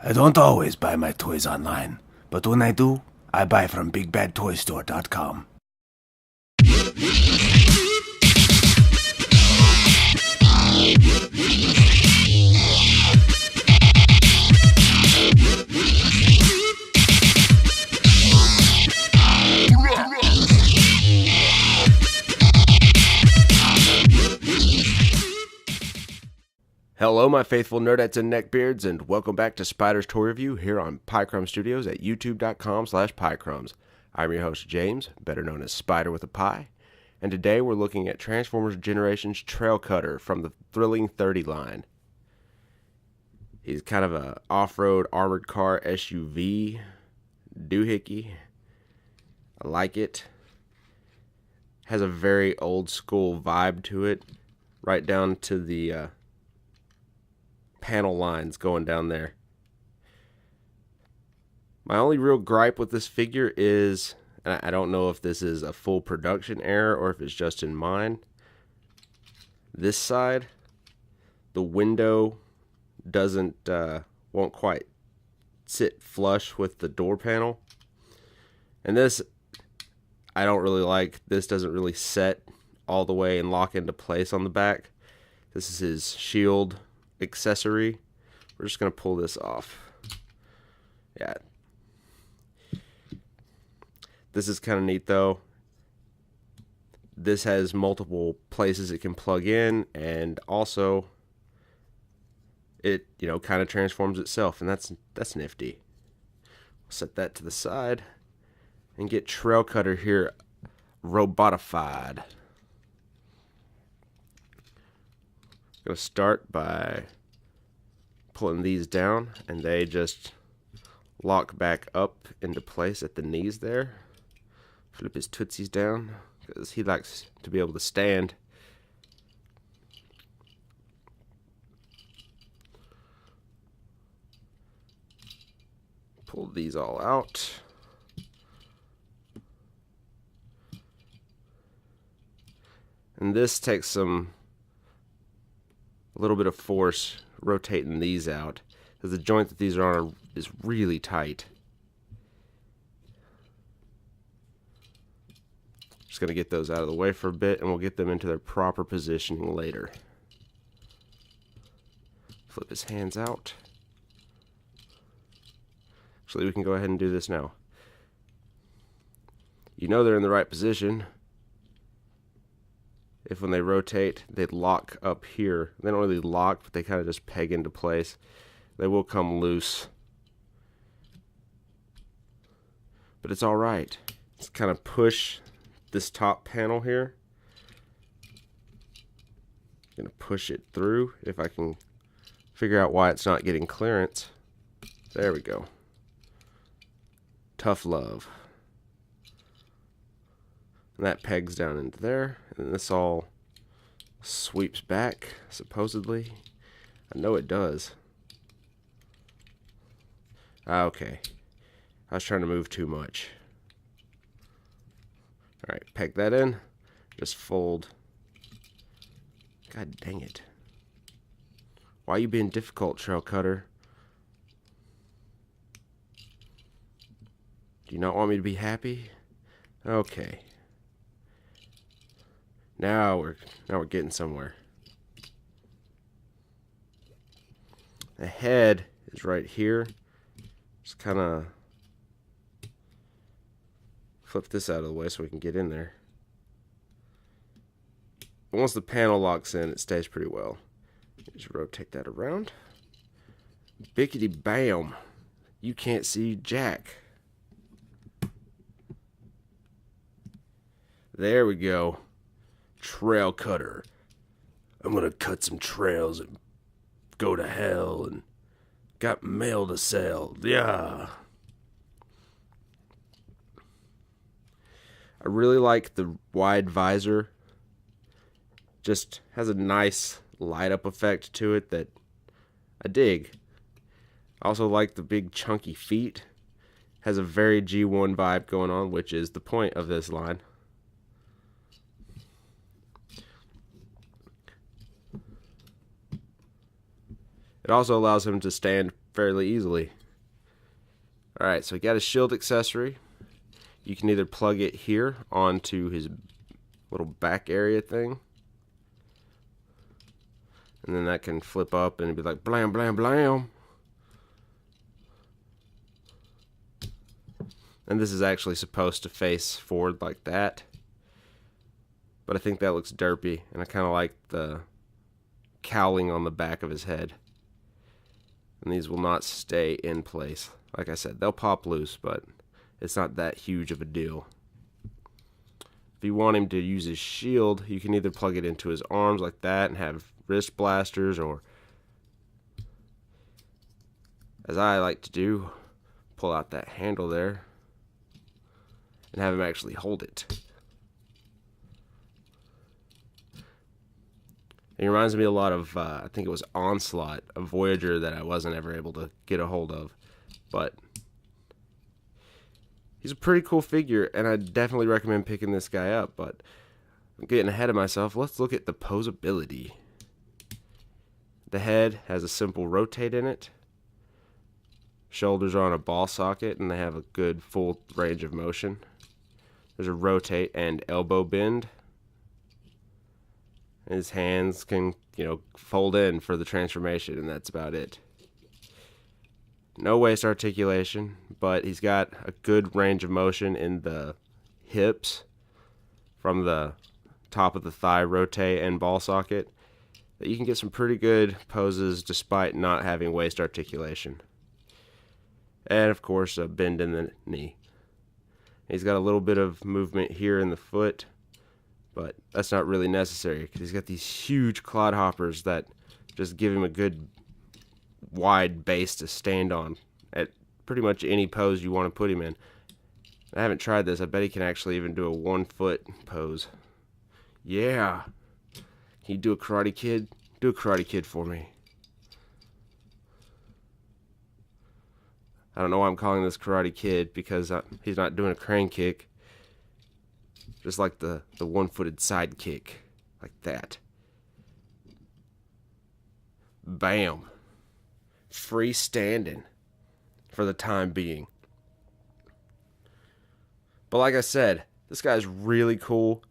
I don't always buy my toys online, but when I do, I buy from BigBadToyStore.com. Hello, my faithful nerdettes and neckbeards, and welcome back to Spider's Toy Review here on Crumbs Studios at youtube.com/piecrumbs. I'm your host, James, better known as Spider with a Pie, and today we're looking at Transformers Generations Trailcutter from the Thrilling 30 line. He's kind of a off-road armored car SUV doohickey. I like it. Has a very old school vibe to it, right down to the panel lines going down there. My only real gripe with this figure is, and I don't know if this is a full production error or if it's just in mine, this side, the window won't quite sit flush with the door panel. And this, I don't really like. This doesn't really set all the way and lock into place on the back. This is his shield accessory. We're just going to pull this off. Yeah. This is kind of neat though. This has multiple places it can plug in, and also it, kind of transforms itself, and that's nifty. Set that to the side and get Trailcutter here robotified. Going to start by pulling these down, and they just lock back up into place at the knees there. Flip his tootsies down because he likes to be able to stand. Pull these all out. And this takes a little bit of force rotating these out, because the joint that these are on is really tight. Just going to get those out of the way for a bit, and we'll get them into their proper positioning later. Flip his hands out. Actually, we can go ahead and do this now. They're in the right position if when they rotate, they lock up here. They don't really lock, but they kind of just peg into place. They will come loose, but it's all right. Just kind of push this top panel here. Gonna push it through if I can figure out why it's not getting clearance. There we go. Tough love. And that pegs down into there, and this all sweeps back, supposedly. I know it does. Okay. I was trying to move too much. Alright, peg that in. Just fold. God dang it. Why are you being difficult, Trailcutter? Do you not want me to be happy? Okay. Now we're getting somewhere. The head is right here. Just kind of flip this out of the way so we can get in there. And once the panel locks in, it stays pretty well. Just rotate that around. Bickety bam! You can't see jack. There we go. Trailcutter. I'm gonna cut some trails and go to hell, and got mail to sell. Yeah. I really like the wide visor. Just has a nice light up effect to it that I dig. I also like the big chunky feet. Has a very G1 vibe going on, which is the point of this line. It also allows him to stand fairly easily. Alright, so he got a shield accessory. You can either plug it here onto his little back area thing, and then that can flip up and it'd be like blam, blam, blam. And this is actually supposed to face forward like that. But I think that looks derpy, and I kind of like the cowling on the back of his head. And these will not stay in place. Like I said, they'll pop loose, but it's not that huge of a deal. If you want him to use his shield, you can either plug it into his arms like that and have wrist blasters, or, as I like to do, pull out that handle there and have him actually hold it. It reminds me a lot of, I think it was Onslaught, a Voyager that I wasn't ever able to get a hold of. But he's a pretty cool figure, and I definitely recommend picking this guy up. But I'm getting ahead of myself. Let's look at the posability. The head has a simple rotate in it. Shoulders are on a ball socket, and they have a good full range of motion. There's a rotate and elbow bend. His hands can, fold in for the transformation, and that's about it. No waist articulation, but he's got a good range of motion in the hips from the top of the thigh rotate and ball socket, that you can get some pretty good poses despite not having waist articulation. And of course, a bend in the knee. He's got a little bit of movement here in the foot, but that's not really necessary because he's got these huge clodhoppers that just give him a good wide base to stand on at pretty much any pose you want to put him in. I haven't tried this. I bet he can actually even do a 1 foot pose. Yeah. Can you do a Karate Kid? Do a Karate Kid for me. I don't know why I'm calling this Karate Kid, because he's not doing a crane kick. Just like the one-footed side kick. Like that. Bam. Freestanding. For the time being. But like I said, this guy's really cool,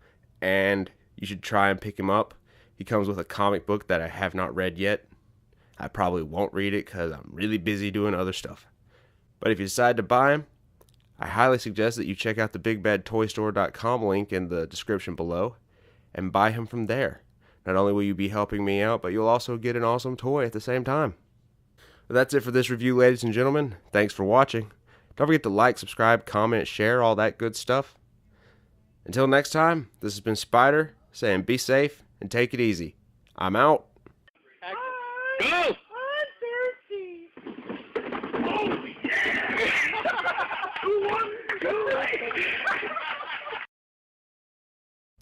and you should try and pick him up. He comes with a comic book that I have not read yet. I probably won't read it because I'm really busy doing other stuff. But if you decide to buy him, I highly suggest that you check out the BigBadToyStore.com link in the description below and buy him from there. Not only will you be helping me out, but you'll also get an awesome toy at the same time. But that's it for this review, ladies and gentlemen. Thanks for watching. Don't forget to like, subscribe, comment, share, all that good stuff. Until next time, this has been Spider saying be safe and take it easy. I'm out. Go! I'm thirsty. Oh, yeah! 2, 1, 2.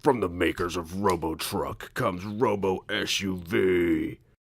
From the makers of Robo Truck comes Robo SUV.